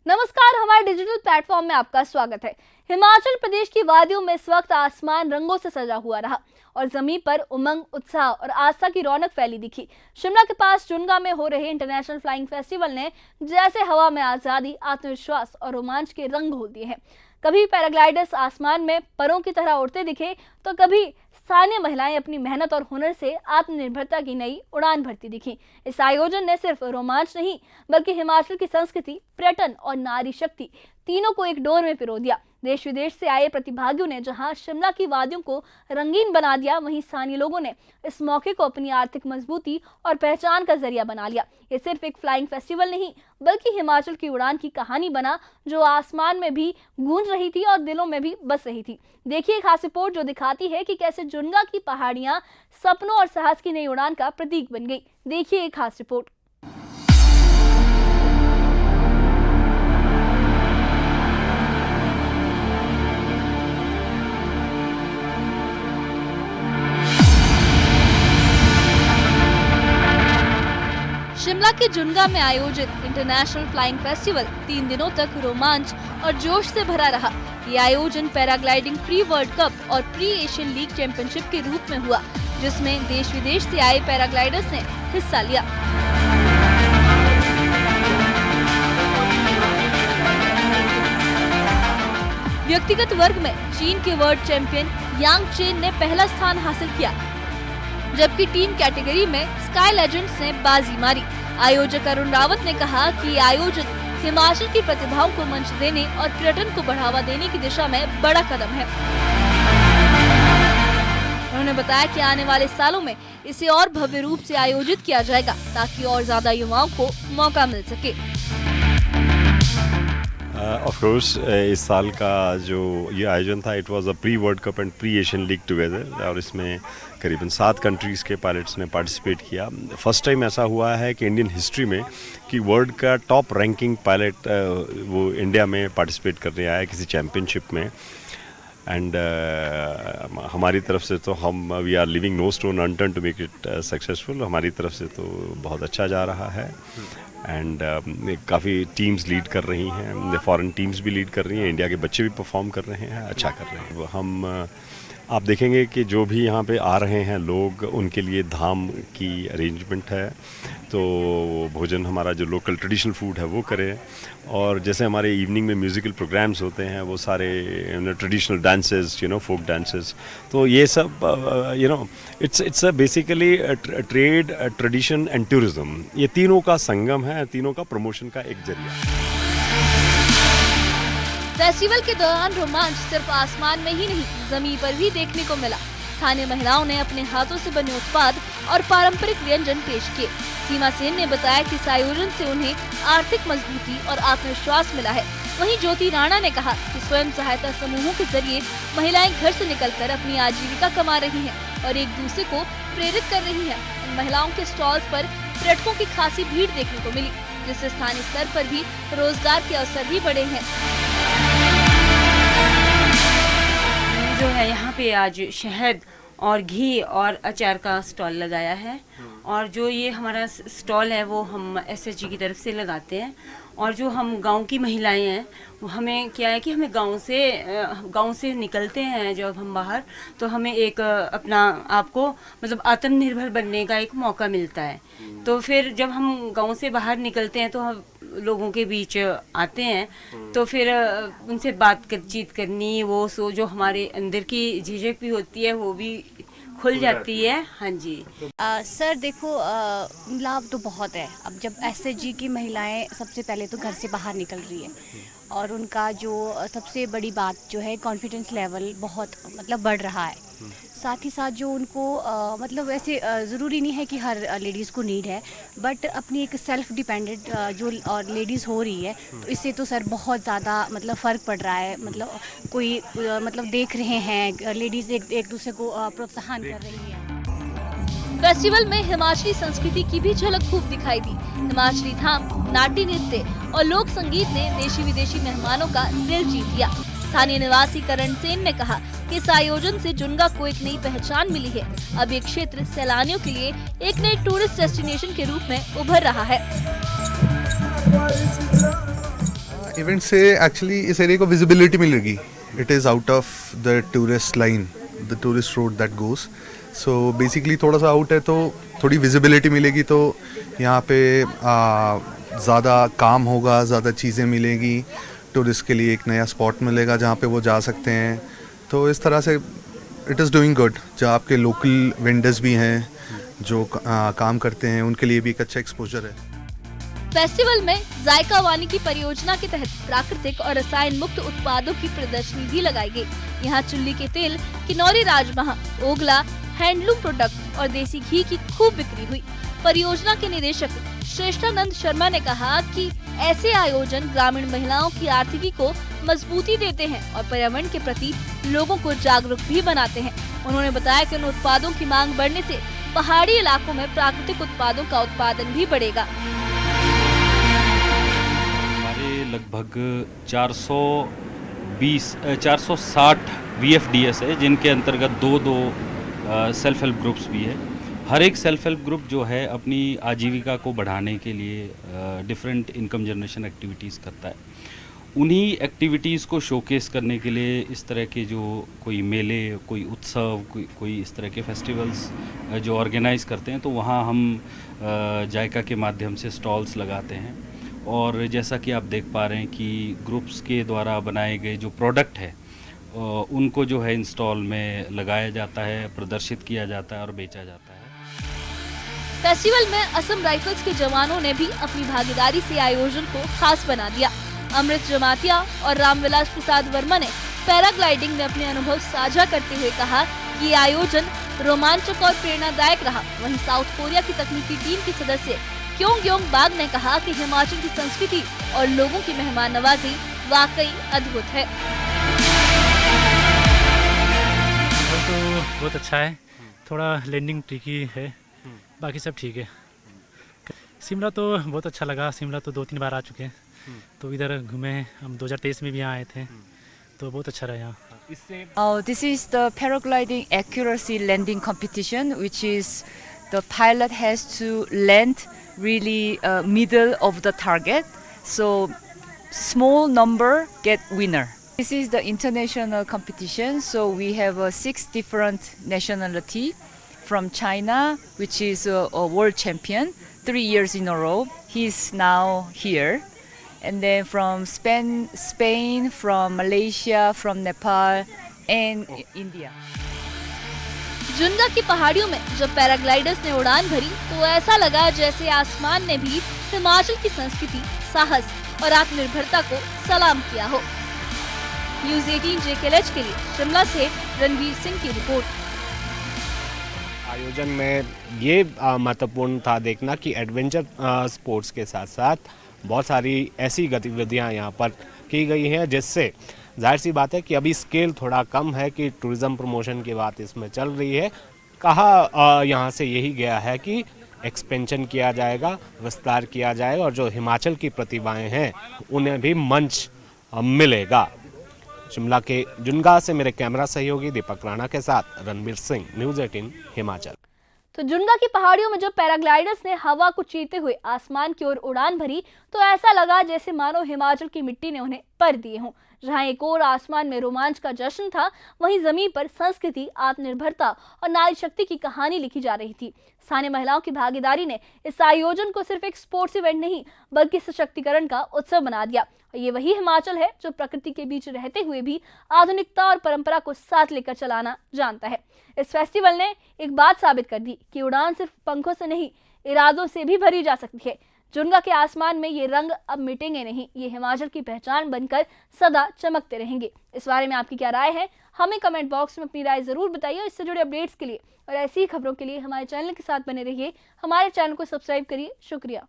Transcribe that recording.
नमस्कार, हमारे digital platform में आपका स्वागत है। हिमाचल प्रदेश की वादियों में इस वक्त आसमान रंगों से सजा हुआ रहा और जमीन पर उमंग, उत्साह और आस्था की रौनक फैली दिखी। शिमला के पास चुनगा में हो रहे इंटरनेशनल फ्लाइंग फेस्टिवल ने जैसे हवा में आजादी, आत्मविश्वास और रोमांच के रंग घोल दिए हैं। कभी पैराग्लाइडर्स आसमान में परों की तरह उड़ते दिखे तो कभी स्थानीय महिलाएं अपनी मेहनत और हुनर से आत्मनिर्भरता की नई उड़ान भरती दिखी। इस आयोजन ने सिर्फ रोमांच नहीं बल्कि हिमाचल की संस्कृति, पर्यटन और नारी शक्ति तीनों को एक डोर में पिरो दिया। देश विदेश से आए प्रतिभागियों ने जहां शिमला की वादियों को रंगीन बना दिया, वहीं स्थानीय लोगों ने इस मौके को अपनी आर्थिक मजबूती और पहचान का जरिया बना लिया। ये सिर्फ एक फ्लाइंग फेस्टिवल नहीं बल्कि हिमाचल की उड़ान की कहानी बना, जो आसमान में भी गूंज रही थी और दिलों में भी बस रही थी। देखिए एक खास रिपोर्ट जो दिखाती है कि कैसे जुनगा की पहाड़ियां सपनों और साहस की नई उड़ान का प्रतीक बन गई। देखिए एक खास रिपोर्ट। शिमला के जुनगा में आयोजित इंटरनेशनल फ्लाइंग फेस्टिवल 3 दिनों तक रोमांच और जोश से भरा रहा। ये आयोजन पैराग्लाइडिंग प्री वर्ल्ड कप और प्री एशियन लीग चैंपियनशिप के रूप में हुआ, जिसमें देश विदेश से आए पैराग्लाइडर्स ने हिस्सा लिया। व्यक्तिगत वर्ग में चीन के वर्ल्ड चैंपियन यांग चेन ने पहला स्थान हासिल किया, जबकि टीम कैटेगरी में स्काई लेजेंड्स ने बाजी मारी। आयोजक अरुण रावत ने कहा कि ये आयोजन हिमाचल की प्रतिभाओं को मंच देने और पर्यटन को बढ़ावा देने की दिशा में बड़ा कदम है। उन्होंने बताया कि आने वाले सालों में इसे और भव्य रूप से आयोजित किया जाएगा ताकि और ज्यादा युवाओं को मौका मिल सके। ऑफ कोर्स इस साल का जो ये आयोजन था, it was a pre world cup and pre Asian league together, और इसमें करीबन 7 कंट्रीज़ के पायलट्स ने पार्टिसिपेट किया। फर्स्ट टाइम ऐसा हुआ है कि इंडियन हिस्ट्री में कि वर्ल्ड का टॉप रैंकिंग पायलट वो इंडिया में पार्टिसिपेट करने आया किसी चैम्पियनशिप में। एंड हमारी तरफ से तो हम we are living no stone unturned to make it successful. हमारी तरफ से तो बहुत अच्छा जा रहा है एंड काफ़ी टीम्स लीड कर रही हैं, फॉरेन टीम्स भी लीड कर रही हैं, इंडिया के बच्चे भी परफॉर्म कर रहे हैं, अच्छा कर रहे हैं। हम आप देखेंगे कि जो भी यहाँ पे आ रहे हैं लोग, उनके लिए धाम की अरेंजमेंट है, तो भोजन हमारा जो लोकल ट्रेडिशनल फूड है वो करें, और जैसे हमारे इवनिंग में म्यूज़िकल प्रोग्राम्स होते हैं वो सारे ट्रेडिशनल डांसेस, फोक डांसेस, तो ये सब it's basically trade, tradition and tourism, ये तीनों का संगम है, तीनों का प्रमोशन का एक जरिया। फेस्टिवल के दौरान रोमांच सिर्फ आसमान में ही नहीं, जमीन पर भी देखने को मिला। स्थानीय महिलाओं ने अपने हाथों से बने उत्पाद और पारंपरिक व्यंजन पेश किए। सीमा सेन ने बताया कि इस आयोजन से उन्हें आर्थिक मजबूती और आत्मविश्वास मिला है। वहीं ज्योति राणा ने कहा कि स्वयं सहायता समूहों के जरिए महिलाएं घर से निकलकर अपनी आजीविका कमा रही हैं और एक दूसरे को प्रेरित कर रही हैं। इन महिलाओं के स्टॉल्स पर पर्यटकों की खासी भीड़ देखने को मिली, जिससे स्थानीय स्तर पर भी रोजगार के अवसर भी बढ़े हैं। जो है यहाँ पे आज शहद और घी और अचार का स्टॉल लगाया है, और जो ये हमारा स्टॉल है वो हम एसएचजी की तरफ से लगाते हैं। और जो हम गांव की महिलाएं हैं, वो हमें क्या है कि हमें गांव से निकलते हैं जब हम बाहर, तो हमें एक अपना आपको मतलब आत्मनिर्भर बनने का एक मौका मिलता है। तो फिर जब हम गांव से बाहर निकलते हैं तो हम लोगों के बीच आते हैं, तो फिर उनसे बातचीत करनी, वो जो हमारे अंदर की झिझक भी होती है वो भी खुल जाती है। हाँ जी सर देखो, लाभ तो बहुत है। अब जब एसएचजी की महिलाएं सबसे पहले तो घर से बाहर निकल रही है, और उनका जो सबसे बड़ी बात जो है कॉन्फिडेंस लेवल बहुत मतलब बढ़ रहा है। साथ ही साथ जो उनको मतलब ऐसे ज़रूरी नहीं है कि हर लेडीज़ को नीड है, बट अपनी एक सेल्फ डिपेंडेंट जो और लेडीज़ हो रही है, तो इससे तो सर बहुत ज़्यादा मतलब फ़र्क पड़ रहा है। मतलब कोई मतलब देख रहे हैं लेडीज़ एक दूसरे को प्रोत्साहन कर रही है। फेस्टिवल में हिमाचली संस्कृति की भी झलक खूब दिखाई दी। हिमाचली धाम, नाट्य नृत्य और लोक संगीत ने देशी विदेशी मेहमानों का दिल जीत लिया। स्थानीय निवासी करण सेन ने कहा कि इस आयोजन से जुनगा को एक नई पहचान मिली है। अब ये क्षेत्र सैलानियों के लिए एक नए टूरिस्ट डेस्टिनेशन के रूप में उभर रहा है। इवेंट से एक्चुअली इस एरिया को विजिबिलिटी मिलेगी. It is out of the tourist line, the tourist road that goes. So basically थोड़ा सा आउट है तो थोड़ी विजिबिलिटी मिलेगी, तो यहाँ पे ज़्यादा काम होगा, ज़्यादा चीज़ें मिलेगी. टूरिस्ट के लिए एक नया स्पॉट मिलेगा जहाँ पे वो जा सकते हैं. तो इस तरह से इट इज़ डूइंग गुड. जो आपके लोकल वेंडर्स भी हैं जो काम करते हैं, उनके लिए भी एक अच्छा एक्सपोजर है. फेस्टिवल में जायका वानिकी परियोजना के तहत प्राकृतिक और रसायन मुक्त उत्पादों की प्रदर्शनी भी लगाई गई. यहाँ चुल्ली के तेल, किन्नौरी राजमा, ओगला, हैंडलूम प्रोडक्ट और देसी घी की खूब बिक्री हुई. परियोजना के निदेशक श्रेष्ठानंद शर्मा ने कहा कि ऐसे आयोजन ग्रामीण महिलाओं की आर्थिकी को मजबूती देते हैं और पर्यावरण के प्रति लोगों को जागरूक भी बनाते हैं. उन्होंने बताया कि उन उत्पादों की मांग बढ़ने से पहाड़ी इलाकों में प्राकृतिक उत्पादों का उत्पादन भी बढ़ेगा. लगभग 460 VFDS है, जिनके अंतर्गत दो सेल्फ हेल्प ग्रुप्स भी है. हर एक सेल्फ हेल्प ग्रुप जो है अपनी आजीविका को बढ़ाने के लिए डिफरेंट इनकम जनरेशन एक्टिविटीज़ करता है. उन्हीं एक्टिविटीज़ को शोकेस करने के लिए इस तरह के जो कोई मेले, कोई उत्सव, कोई इस तरह के फेस्टिवल्स जो ऑर्गेनाइज करते हैं, तो वहाँ हम जायका के माध्यम से स्टॉल्स लगाते हैं. और जैसा कि आप देख पा रहे हैं कि ग्रुप्स के द्वारा बनाए गए जो प्रोडक्ट है उनको जो है इंस्टॉल में लगाया जाता है, प्रदर्शित किया जाता है और बेचा जाता है. फेस्टिवल में असम राइफल्स के जवानों ने भी अपनी भागीदारी से आयोजन को खास बना दिया. अमृत जमातिया और रामविलास प्रसाद वर्मा ने पैराग्लाइडिंग में अपने अनुभव साझा करते हुए कहा कि ये आयोजन रोमांचक और प्रेरणादायक रहा. वहीं साउथ कोरिया की तकनीकी टीम की सदस्य क्योंग बाग ने कहा कि हिमाचल की संस्कृति और लोगों की मेहमान नवाजी वाकई अद्भुत है. तो बहुत अच्छा है, थोड़ा लैंडिंग ट्रिकी है, बाकी सब ठीक है. शिमला तो बहुत अच्छा लगा. शिमला तो 2-3 बार आ चुके हैं, तो इधर घूमे. हम 2023 में भी यहाँ आए थे, तो बहुत अच्छा रहा यहाँ. This is the paragliding accuracy landing competition, which is the pilot has to land really middle of the target, so small number get winner. This is the international competition, so we have 6 different nationality. From China, which is a world champion 3 years in a row, he's now here. And then from Spain, from Malaysia, from Nepal and India. Junga की पहाड़ियों में जब paragliders ने उड़ान भरी तो ऐसा लगा जैसे आसमान ने भी हिमाचल की संस्कृति, साहस और आत्मनिर्भरता को सलाम किया हो. न्यूज़ 18 JKLH के लिए शिमला से रणवीर सिंह की रिपोर्ट. आयोजन में ये महत्वपूर्ण था देखना कि एडवेंचर स्पोर्ट्स के साथ साथ बहुत सारी ऐसी गतिविधियां यहाँ पर की गई हैं, जिससे जाहिर सी बात है कि अभी स्केल थोड़ा कम है कि टूरिज़्म प्रमोशन की बात इसमें चल रही है. कहा यहाँ से यही गया है कि एक्सपेंशन किया जाएगा, विस्तार किया जाएगा और जो हिमाचल की प्रतिभाएं हैं उन्हें भी मंच मिलेगा. शिमला के जुन्गा से मेरे कैमरा सहयोगी दीपक राणा के साथ रणवीर सिंह, न्यूज़ 18 हिमाचल. तो जुन्गा की पहाड़ियों में जब पैराग्लाइडर्स ने हवा को चीरते हुए आसमान की ओर उड़ान भरी तो ऐसा लगा जैसे मानो हिमाचल की मिट्टी ने उन्हें पर दिए हों. जहां एक और आसमान में रोमांच का जश्न था, वहीं जमीन पर संस्कृति, आत्मनिर्भरता और नारी शक्ति की कहानी लिखी जा रही थी. स्थानीय महिलाओं की भागीदारी ने इस आयोजन को सिर्फ एक स्पोर्ट्स इवेंट नहीं बल्कि सशक्तिकरण का उत्सव बना दिया. और ये वही हिमाचल है जो प्रकृति के बीच रहते हुए भी आधुनिकता और परंपरा को साथ लेकर चलाना जानता है. इस फेस्टिवल ने एक बात साबित कर दी कि उड़ान सिर्फ पंखों से नहीं, इरादों से भी भरी जा सकती है. जुन्गा के आसमान में ये रंग अब मिटेंगे नहीं, ये हिमाचल की पहचान बनकर सदा चमकते रहेंगे. इस बारे में आपकी क्या राय है, हमें कमेंट बॉक्स में अपनी राय जरूर बताइए. इससे जुड़े अपडेट्स के लिए और ऐसी ही खबरों के लिए हमारे चैनल के साथ बने रहिए. हमारे चैनल को सब्सक्राइब करिए. शुक्रिया.